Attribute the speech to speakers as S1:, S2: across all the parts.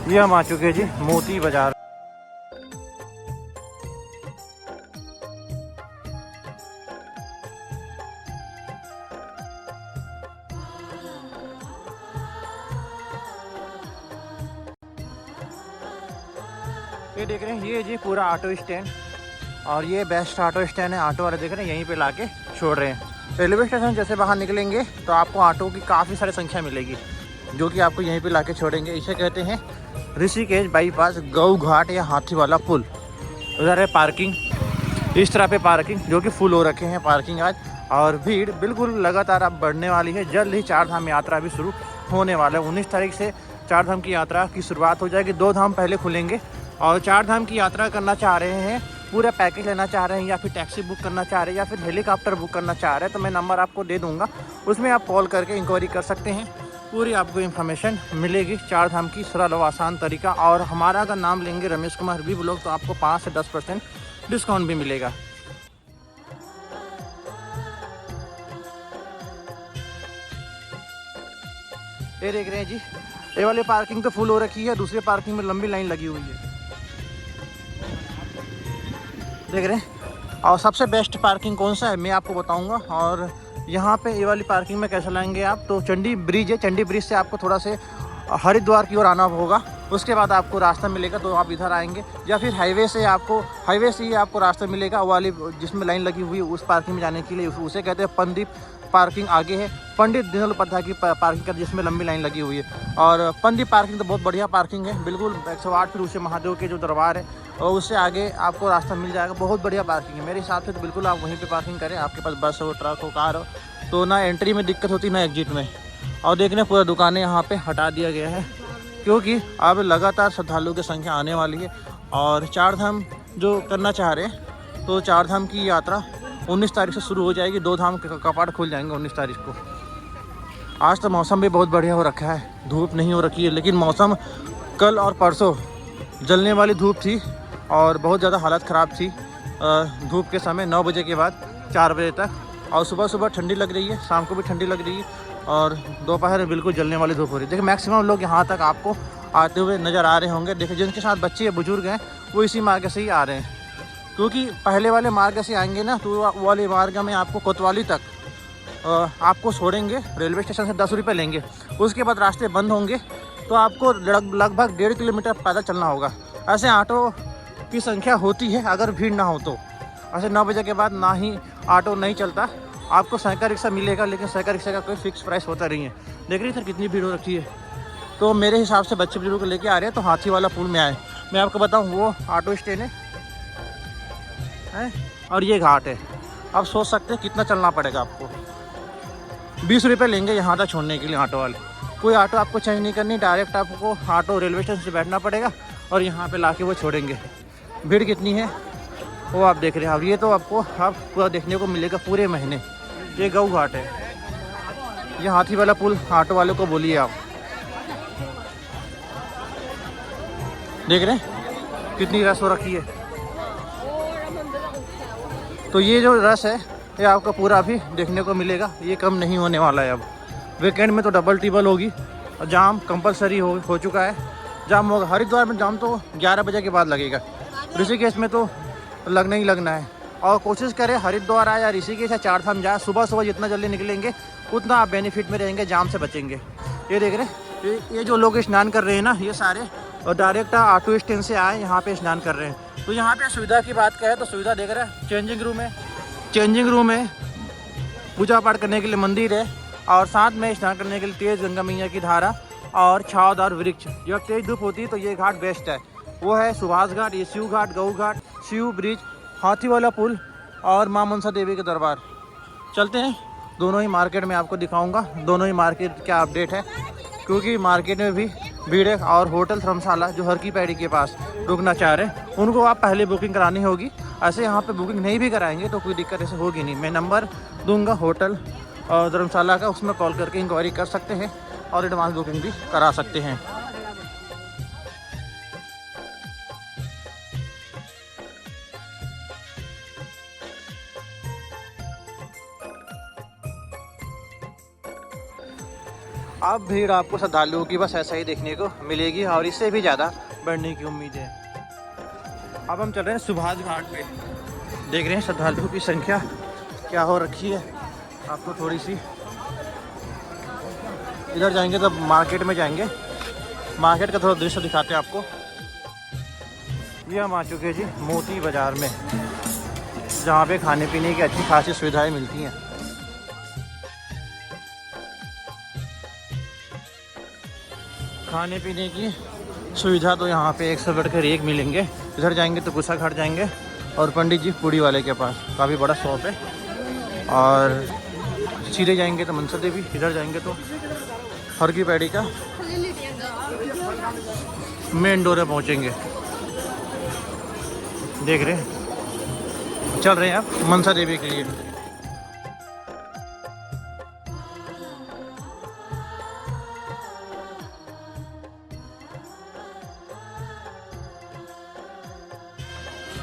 S1: ये हम आ चुके हैं जी मोती बाजार। ये देख रहे हैं ये जी पूरा ऑटो स्टैंड, और ये बेस्ट ऑटो स्टैंड है। ऑटो वाले देख रहे हैं यहीं पे लाके छोड़ रहे हैं। रेलवे स्टेशन जैसे बाहर निकलेंगे तो आपको ऑटो की काफ़ी सारी संख्या मिलेगी, जो कि आपको यहीं पे लाके छोड़ेंगे। इसे कहते हैं ऋषिकेश बाईपास गऊ घाट या हाथी वाला पुल। उधर है पार्किंग, इस तरह पे पार्किंग जो कि फुल हो रखे हैं पार्किंग आज, और भीड़ बिल्कुल लगातार अब बढ़ने वाली है। जल्द ही 4 धाम यात्रा भी शुरू होने वाला है। 19 तारीख से 4 धाम की यात्रा की शुरुआत हो जाएगी। 2 धाम पहले खुलेंगे, और 4 धाम की यात्रा करना चाह रहे हैं, पूरा पैकेज लेना चाह रहे हैं, या फिर टैक्सी बुक करना चाह रहे हैं, या फिर हेलीकॉप्टर बुक करना चाह रहे हैं, तो मैं नंबर आपको दे दूंगा, उसमें आप कॉल करके इंक्वायरी कर सकते हैं। पूरी आपको इन्फॉर्मेशन मिलेगी 4 धाम की सरल और आसान तरीका। और हमारा अगर नाम लेंगे रमेश कुमार वी ब्लॉग तो आपको 5 से 10% डिस्काउंट भी मिलेगा। ये देख रहे हैं जी, ये वाली पार्किंग तो फुल हो रखी है, दूसरी पार्किंग में लंबी लाइन लगी हुई है, देख रहे हैं। और सबसे बेस्ट पार्किंग कौन सा है मैं आपको बताऊंगा। और यहाँ पे ये वाली पार्किंग में कैसे लाएंगे आप, तो चंडी ब्रिज है, चंडी ब्रिज से आपको थोड़ा से हरिद्वार की ओर आना होगा, उसके बाद आपको रास्ता मिलेगा तो आप इधर आएंगे, या फिर हाईवे से ही आपको रास्ता मिलेगा। वो वाली जिसमें लाइन लगी हुई है उस पार्किंग में जाने के लिए, उसे कहते हैं पंदीप पार्किंग। आगे है पंडित दीनदयाल उपाध्याय की पार्किंग कर, जिसमें लंबी लाइन लगी हुई है। और पंदीप पार्किंग तो बहुत बढ़िया पार्किंग है, बिल्कुल 108 फिर उसे महादेव के जो दरबार है और उससे आगे आपको रास्ता मिल जाएगा। बहुत बढ़िया पार्किंग है मेरे हिसाब से, तो बिल्कुल आप वहीं पे पार्किंग करें। आपके पास बस हो, ट्रक हो, कार हो, तो ना एंट्री में दिक्कत होती ना एग्जिट में। और देखने पूरा दुकानें यहाँ पे हटा दिया गया है, क्योंकि अब लगातार श्रद्धालुओं की संख्या आने वाली है। और 4 धाम जो करना चाह रहे हैं, तो 4 धाम की यात्रा 19 तारीख से शुरू हो जाएगी। 2 धाम के कपाट खुल जाएंगे 19 तारीख को। आज तो मौसम भी बहुत बढ़िया हो रखा है, धूप नहीं हो रखी है, लेकिन मौसम कल और परसों जलने वाली धूप थी और बहुत ज़्यादा हालत ख़राब थी धूप के समय 9 बजे के बाद 4 बजे तक। और सुबह सुबह ठंडी लग रही है, शाम को भी ठंडी लग रही है, और दोपहर में बिल्कुल जलने वाली धूप हो रही है। देखिए मैक्सिमम लोग यहाँ तक आपको आते हुए नज़र आ रहे होंगे। देखिए जिनके साथ बच्चे या बुजुर्ग हैं वो इसी मार्ग से ही आ रहे हैं, क्योंकि पहले वाले मार्ग से आएंगे ना तो वो वाले मार्ग में आपको कोतवाली तक आपको छोड़ेंगे, रेलवे स्टेशन से 10 रुपये लेंगे। उसके बाद रास्ते बंद होंगे तो आपको लगभग 1.5 किलोमीटर पैदल चलना होगा। ऐसे ऑटो की संख्या होती है अगर भीड़ ना हो तो। ऐसे 9 बजे के बाद ना ही ऑटो नहीं चलता, आपको साइकिल रिक्शा मिलेगा, लेकिन साइकिल रिक्शा का कोई फिक्स प्राइस होता नहीं है। देख रही सर कितनी भीड़ हो रखी है। तो मेरे हिसाब से बच्चे बुजुर्ग को लेके आ रहे हैं तो हाथी वाला पुल में आए। मैं आपको बताऊँ वो ऑटो स्टैंड है और ये घाट है। अब सोच सकते हैं कितना चलना पड़ेगा आपको। 20 रुपये लेंगे यहाँ तक छोड़ने के लिए ऑटो वाले। कोई ऑटो आपको चेंज नहीं करनी, डायरेक्ट आपको ऑटो रेलवे स्टेशन से बैठना पड़ेगा और यहाँ पे लाके वो छोड़ेंगे। भीड़ कितनी है वो आप देख रहे हैं। अब ये तो आपको पूरा देखने को मिलेगा पूरे महीने। ये गऊ घाट है, ये हाथी वाला पुल ऑटो वाले को बोलिए आप। देख रहे हैं कितनी रस हो रखी है। तो ये जो रस है ये आपको पूरा अभी देखने को मिलेगा, ये कम नहीं होने वाला है। अब वीकेंड में तो डबल टिबल होगी, और जाम कंपलसरी हो चुका है। जाम होगा, हरिद्वार में जाम तो 11 बजे के बाद लगेगा, ऋषिकेश में तो लगना ही लगना है। और कोशिश करें हरिद्वार आए या ऋषिकेश या 4 धाम जाए, सुबह सुबह जितना जल्दी निकलेंगे उतना आप बेनिफिट में रहेंगे, जाम से बचेंगे। ये देख रहे हैं ये जो लोग स्नान कर रहे हैं ना, ये सारे और डायरेक्ट ऑटो स्टैंड से आए यहाँ पे स्नान कर रहे हैं। तो यहाँ पे सुविधा की बात करें तो सुविधा देख रहे हैं, चेंजिंग रूम है, पूजा पाठ करने के लिए मंदिर है, और साथ में स्नान करने के लिए तेज गंगा मैया की धारा और छावदार वृक्ष। जब तेज धूप होती है तो ये घाट बेस्ट है। वो है सुभाष घाट, ये शिव घाट, गऊ घाट, शिव ब्रिज, हाथी वाला पुल और माँ मनसा देवी के दरबार। चलते हैं, दोनों ही मार्केट में आपको दिखाऊंगा, दोनों ही मार्केट क्या अपडेट है, क्योंकि मार्केट में भी भीड़ है। और होटल धर्मशाला जो हर की पैड़ी के पास रुकना चाह रहे हैं उनको आप पहले बुकिंग करानी होगी। ऐसे यहाँ पे बुकिंग नहीं भी कराएंगे तो कोई दिक्कत ऐसे होगी नहीं। मैं नंबर दूंगा होटल और धर्मशाला का, उसमें कॉल करके इंक्वायरी कर सकते हैं और एडवांस बुकिंग भी करा सकते हैं। अब भीड़ आपको श्रद्धालुओं की बस ऐसा ही देखने को मिलेगी और इससे भी ज़्यादा बढ़ने की उम्मीद है। अब हम चल रहे हैं सुभाष घाट पे। देख रहे हैं श्रद्धालुओं की संख्या क्या हो रखी है। आपको थोड़ी सी इधर जाएंगे तो मार्केट में जाएंगे, मार्केट का थोड़ा दृश्य दिखाते हैं आपको। ये हम आ चुके हैं जी मोती बाज़ार में, जहाँ पे खाने पीने की अच्छी खासी सुविधाएं मिलती हैं। खाने पीने की सुविधा तो यहाँ पे एक से बढ़कर एक मिलेंगे। इधर जाएंगे तो गुस्सा घाट जाएंगे और पंडित जी पूड़ी वाले के पास, काफ़ी बड़ा शॉप है। और सीधे जाएंगे तो मनसा देवी, इधर जाएंगे तो हर की पैड़ी का मेन डोर में पहुँचेंगे। देख रहे हैं चल रहे हैं आप मनसा देवी के लिए।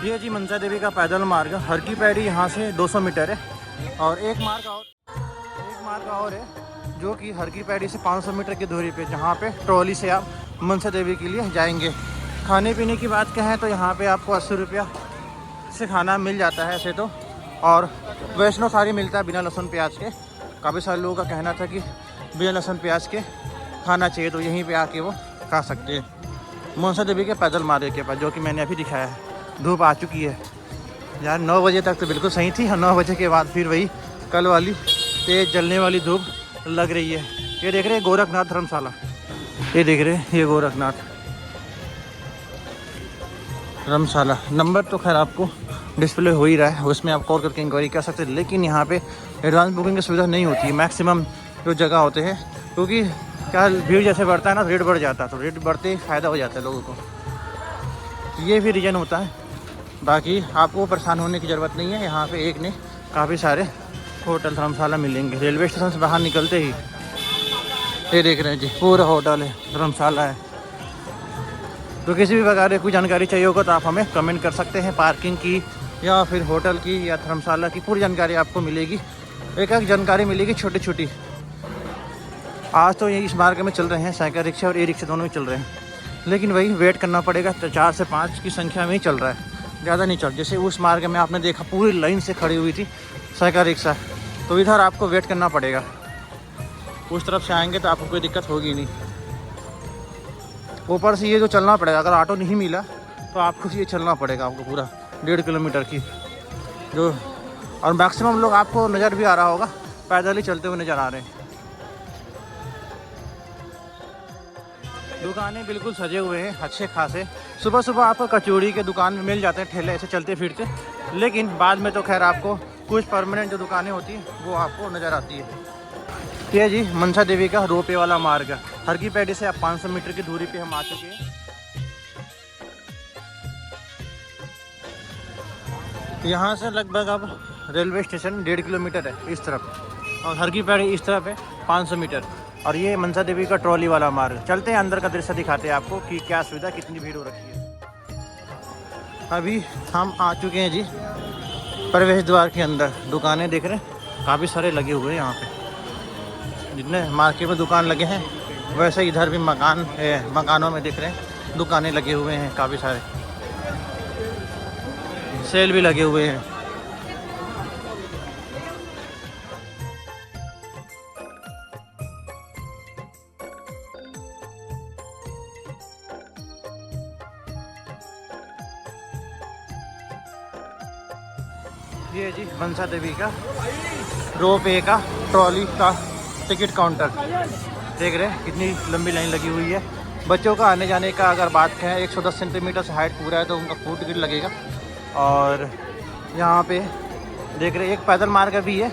S1: ये जी मनसा देवी का पैदल मार्ग, हर की पैड़ी यहाँ से 200 मीटर है। और एक मार्ग और है जो कि हर की पैड़ी से 500 मीटर की दूरी पे, जहाँ पे ट्रॉली से आप मनसा देवी के लिए जाएंगे। खाने पीने की बात कहें तो यहाँ पे आपको 80 रुपया से खाना मिल जाता है ऐसे तो। और वैष्णो थाली मिलता है बिना लहसुन प्याज के। काफ़ी सारे लोगों का कहना था कि बिना लहसुन प्याज के खाना चाहिए, तो यहीं पे आके वो खा सकते हैं मनसा देवी के पैदल मार्ग के पास, जो कि मैंने अभी दिखाया है। धूप आ चुकी है यार, 9 बजे तक तो बिल्कुल सही थी, 9 बजे के बाद फिर वही कल वाली तेज़ जलने वाली धूप लग रही है। ये देख रहे हैं गोरखनाथ धर्मशाला, ये देख रहे हैं ये गोरखनाथ धर्मशाला। नंबर तो खैर आपको डिस्प्ले हो ही रहा है, उसमें आप कॉल करके इंक्वायरी कर सकते हैं। लेकिन यहाँ पे एडवांस बुकिंग की सुविधा नहीं होती है मैक्सिमम जो जगह होते हैं, क्योंकि क्या भीड़ जैसे बढ़ता है ना, रेट बढ़ जाता है, तो रेट बढ़ते ही फ़ायदा हो जाता है लोगों को, ये भी रीज़न होता है। बाकी आपको परेशान होने की ज़रूरत नहीं है। यहाँ पे एक ने काफ़ी सारे होटल धर्मशाला मिलेंगे। रेलवे स्टेशन से बाहर निकलते ही ये देख रहे हैं जी पूरा होटल है, धर्मशाला है। तो किसी भी प्रकार की कोई जानकारी चाहिए होगा तो आप हमें कमेंट कर सकते हैं। पार्किंग की या फिर होटल की या धर्मशाला की पूरी जानकारी आपको मिलेगी, एक एक जानकारी मिलेगी छोटी छोटी। आज तो ये इस मार्ग में चल रहे हैं साइकिल रिक्शा और ई रिक्शा दोनों ही चल रहे हैं, लेकिन वही वेट करना पड़ेगा। तो 4 से 5 की संख्या में ही चल रहा है, ज़्यादा नहीं चल। जैसे उस मार्ग में आपने देखा पूरी लाइन से खड़ी हुई थी साइकिल रिक्शा, तो इधर आपको वेट करना पड़ेगा। उस तरफ से आएंगे तो आपको कोई दिक्कत होगी नहीं। ऊपर से ये जो चलना पड़ेगा, अगर ऑटो नहीं मिला तो आपको ये चलना पड़ेगा आपको पूरा 1.5 किलोमीटर की जो। और मैक्सिमम लोग आपको नज़र भी आ रहा होगा पैदल ही चलते हुए नज़र आ रहे हैं। दुकानें बिल्कुल सजे हुए हैं अच्छे खासे। सुबह सुबह आपको कचौड़ी के दुकान में मिल जाते हैं ठेले ऐसे चलते फिरते, लेकिन बाद में तो खैर आपको कुछ परमानेंट जो दुकानें होती हैं वो आपको नज़र आती है। ये जी मनसा देवी का रोपवे वाला मार्ग है। हर की पैड़ी से आप 500 मीटर की दूरी पे हम आ चुके हैं। यहाँ से लगभग अब रेलवे स्टेशन 1.5 किलोमीटर है इस तरफ, और हर की पैड़ी इस तरफ है 500 मीटर। और ये मनसा देवी का ट्रॉली वाला मार्ग। चलते हैं अंदर का दृश्य दिखाते हैं आपको कि क्या सुविधा, कितनी भीड़ हो रखी है। अभी हम आ चुके हैं जी प्रवेश द्वार के अंदर। दुकानें देख रहे हैं काफ़ी सारे लगे हुए हैं यहाँ पे। जितने मार्केट में दुकान लगे हैं वैसे इधर भी मकान है, मकानों में दिख रहे हैं दुकानें लगे हुए हैं काफ़ी सारे, सेल भी लगे हुए हैं। ये जी मनसा देवी का रोपवे का ट्रॉली का टिकट काउंटर। देख रहे हैं कितनी लंबी लाइन लगी हुई है। बच्चों का आने जाने का अगर बात करें 110 सेंटीमीटर से हाइट पूरा है तो उनका फुल टिकट लगेगा। और यहाँ पे देख रहे एक पैदल मार्ग भी है,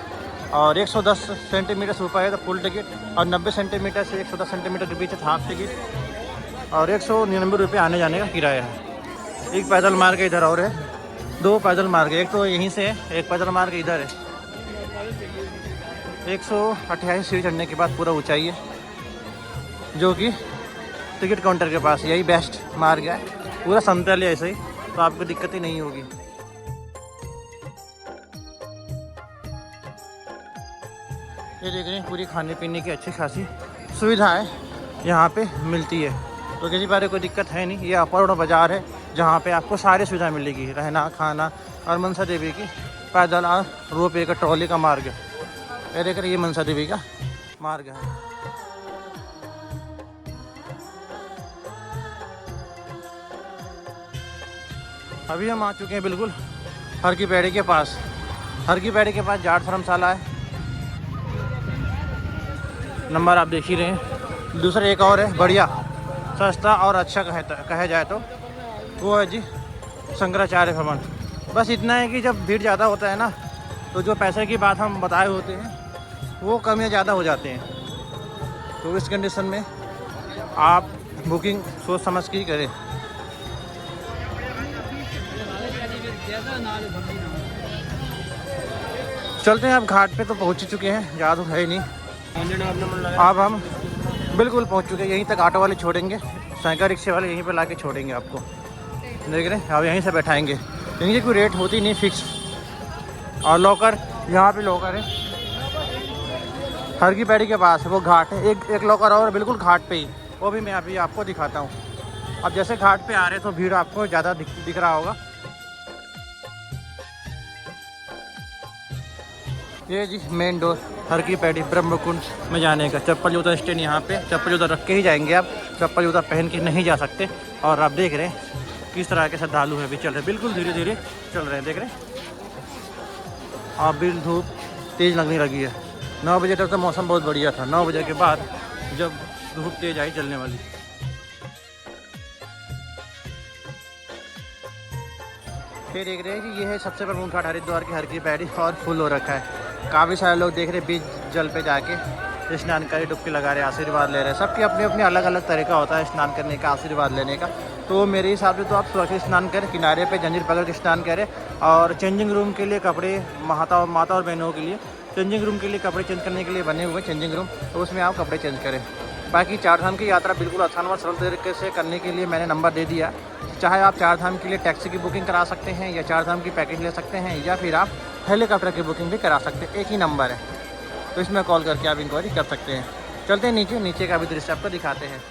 S1: और 110 सेंटीमीटर से ऊपर है तो फुल टिकट, और 90 सेंटीमीटर से 110 सेंटीमीटर के बीच है हाफ टिकट, और 199 रुपये आने जाने का किराया है। एक पैदल मार्ग इधर और है, 2 पैदल मार्ग, एक तो यहीं से है, एक पैदल मार्ग इधर है। 128 सीढ़ी चढ़ने के बाद पूरा ऊंचाई है, जो कि टिकट काउंटर के पास। यही बेस्ट मार्ग है, पूरा समतल है ऐसे ही, तो आपको दिक्कत ही नहीं होगी। ये देख रहे हैं पूरी खाने पीने की अच्छी खासी सुविधाएं यहाँ पे मिलती है, तो किसी बारे कोई दिक्कत है नहीं। ये अपर रोड बाज़ार है जहाँ पे आपको सारी सुविधाएं मिलेगी, रहना खाना। और मनसा देवी की पैदल और रोपवे का ट्रॉली का मार्ग है। ये देख रहे, ये मनसा देवी का मार्ग है। अभी हम आ चुके हैं बिल्कुल हर की पैड़ी के पास। हर की पैड़ी के पास जाट धर्मशाला है, नंबर आप देख ही रहे हैं। दूसरा एक और है बढ़िया सस्ता और अच्छा कहा जाए तो वो है जी शंकराचार्य भवन। बस इतना है कि जब भीड़ ज़्यादा होता है ना, तो जो पैसे की बात हम बताए होते हैं वो कम या ज़्यादा हो जाते हैं। तो इस कंडीशन में आप बुकिंग सोच समझ के ही करें। चलते हैं, अब घाट पे तो पहुंच ही चुके हैं, ज़्यादा तो है ही नहीं। अब हम बिल्कुल पहुंच चुके हैं। यहीं तक ऑटो वाले छोड़ेंगे, साइकिल रिक्शे वाले यहीं पे लाके छोड़ेंगे आपको। देख रहे हैं, अब यहीं से बैठाएंगे। इनकी कोई रेट होती नहीं फिक्स। और लॉकर, यहाँ पे लॉकर है हर की पैड़ी के पास है, वो घाट है। एक लॉकर और बिल्कुल घाट पे ही, वो भी मैं अभी आपको दिखाता हूँ। अब जैसे घाट पे आ रहे तो भीड़ आपको ज़्यादा दिख रहा होगा। ये जी मेन डोर हर की पैड़ी ब्रह्म कुंड में जाने का। चप्पल जूता स्टैंड यहाँ पे, चप्पल जूता रख के ही जाएंगे आप, चप्पल जूता पहन के नहीं जा सकते। और आप देख रहे हैं किस तरह के श्रद्धालु है भी चल रहे, बिल्कुल धीरे धीरे चल रहे हैं। देख रहे हैं आप, बिल धूप तेज़ लगने लगी है। 9 बजे तक तो मौसम बहुत बढ़िया था, 9 बजे के बाद जब धूप तेज़ आई चलने वाली। ये देख रहे हैं कि ये है सबसे प्रमुख घाट हरिद्वार की हर की पैड़ी, और फुल हो रखा है। काफ़ी सारे लोग देख रहे हैं बीच जल पे जाके स्नान करे, डुबकी लगा रहे, आशीर्वाद ले रहे हैं। सबकी अपनी अपनी अलग अलग तरीका होता है स्नान करने का, आशीर्वाद लेने का। तो मेरे हिसाब से तो आप सुरक्षित स्नान करें, किनारे पे जंजीर पकड़ के स्नान करें। और चेंजिंग रूम के लिए कपड़े, माता और बहनों के लिए चेंजिंग रूम के लिए कपड़े चेंज करने के लिए बने हुए चेंजिंग रूम, तो उसमें आप कपड़े चेंज करें। बाकी चार धाम की यात्रा बिल्कुल आसान व सरल तरीके से करने के लिए मैंने नंबर दे दिया। चाहे आप चार धाम के लिए टैक्सी की बुकिंग करा सकते हैं, या चार धाम की पैकेज ले सकते हैं, या फिर आप हेलीकॉप्टर की बुकिंग भी करा सकते हैं। एक ही नंबर है, तो इसमें कॉल करके आप इंक्वायरी कर सकते हैं। चलते हैं नीचे का भी दृश्य आपको दिखाते हैं।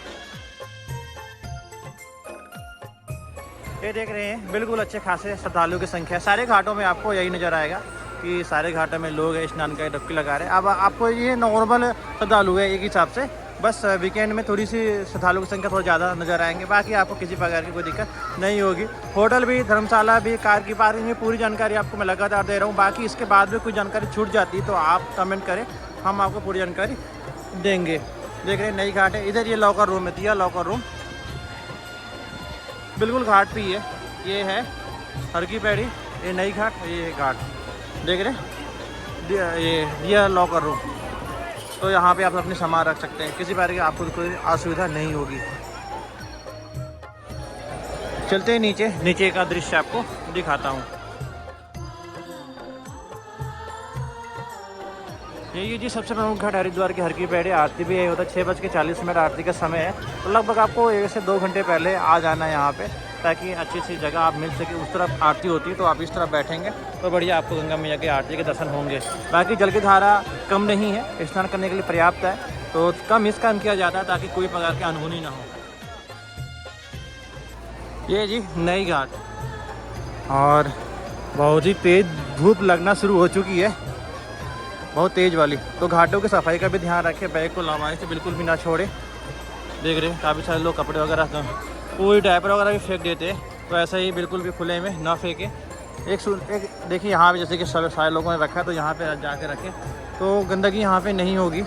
S1: ये देख रहे हैं बिल्कुल अच्छे खासे श्रद्धालुओं की संख्या। सारे घाटों में आपको यही नज़र आएगा कि सारे घाटों में लोग स्नान कर डुबकी लगा रहे हैं। अब आपको ये नॉर्मल श्रद्धालु है एक हिसाब से, बस वीकेंड में थोड़ी सी श्रद्धालुओं की संख्या थोड़ा ज़्यादा नज़र आएंगे। बाकी आपको किसी प्रकार की कोई दिक्कत नहीं होगी। होटल भी, धर्मशाला भी, कार की पार्किंग में पूरी जानकारी आपको मैं लगातार दे रहा हूँ। बाकी इसके बाद भी कोई जानकारी छूट जाती है तो आप कमेंट करें, हम आपको पूरी जानकारी देंगे। देख रहे हैं नई घाट है। इधर ये लॉकर रूम है, दिया लॉकर रूम बिल्कुल घाट पे ही है। ये है हर की पैड़ी, ये नई घाट, ये घाट देख रहे हैं, ये दिया लॉकर रूम। तो यहाँ पे आप अपने सामान रख सकते हैं, किसी बारे की आपको कोई असुविधा नहीं होगी। चलते हैं नीचे का दृश्य आपको दिखाता हूँ। ये जी सबसे प्रमुख घाट हरिद्वार की हर की पैड़ी। आरती भी यही होता है, 6:40 आरती का समय है। तो लगभग आपको 1 से 2 घंटे पहले आ जाना है यहाँ पे, ताकि अच्छी सी जगह आप मिल सके। उस तरफ आरती होती है तो आप इस तरफ बैठेंगे तो बढ़िया आपको गंगा मैया की आरती के दर्शन होंगे। बाकी जल की धारा कम नहीं है, स्नान करने के लिए पर्याप्त है, तो कम किया जाता है ताकि कोई प्रकार की अनहोनी ना हो। ये जी नई घाट, और बहुत ही तेज़ धूप लगना शुरू हो चुकी है, बहुत तेज़ वाली। तो घाटों की सफाई का भी ध्यान रखें, बैग को लंबाई से बिल्कुल भी ना छोड़े। देख रहे हैं काफ़ी सारे लोग कपड़े वगैरह पूरी डायपर वगैरह भी फेंक देते हैं, तो ऐसा ही बिल्कुल भी खुले में ना फेंके। एक देखिए यहाँ पे जैसे कि सारे लोगों ने रखा है, तो यहाँ पे जाके रखें तो गंदगी यहाँ पे नहीं होगी।